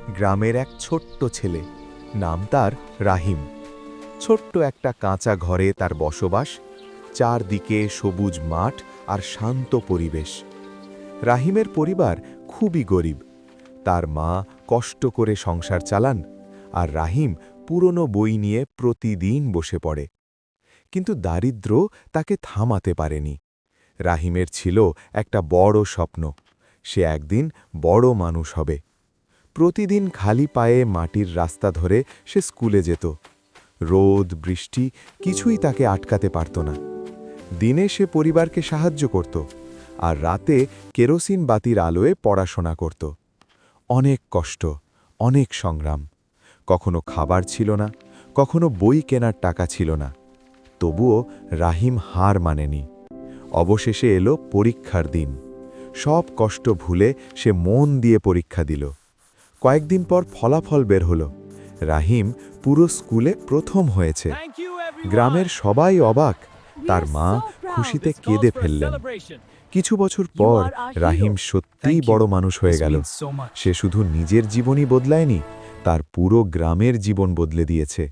গ্রামের এক ছোট্ট ছেলে, নাম তার রাহিম। ছোট্ট একটা কাঁচা ঘরে তার বসবাস, চারদিকে সবুজ মাঠ আর শান্ত পরিবেশ। রাহিমের পরিবার খুবই গরিব। তার মা কষ্ট করে সংসার চালান, আর রাহিম পুরনো বই নিয়ে প্রতিদিন বসে পড়ে। কিন্তু দারিদ্র্য তাকে থামাতে পারেনি। রাহিমের ছিল একটা বড় স্বপ্ন, সে একদিন বড় মানুষ হবে। প্রতিদিন খালি পায়ে মাটির রাস্তা ধরে সে স্কুলে যেত। রোদ বৃষ্টি কিছুই তাকে আটকাতে পারত না। দিনে সে পরিবারকে সাহায্য করত, আর রাতে কেরোসিন বাতির আলোয় পড়াশোনা করত। অনেক কষ্ট, অনেক সংগ্রাম। কখনো খাবার ছিল না, কখনো বই কেনার টাকা ছিল না। তবুও রাহিম হার মানেনি। অবশেষে এলো পরীক্ষার দিন। সব কষ্ট ভুলে সে মন দিয়ে পরীক্ষা দিল। কয়েকদিন পর ফলাফল বের হলো। রাহিম পুরো স্কুলে প্রথম হয়েছে। গ্রামের সবাই অবাক, তার মা খুশিতে কেঁদে ফেললেন। কিছু বছর পর রাহিম সত্যিই বড় মানুষ হয়ে গেল। সে শুধু নিজের জীবনই বদলায়নি, তার পুরো গ্রামের জীবন বদলে দিয়েছে।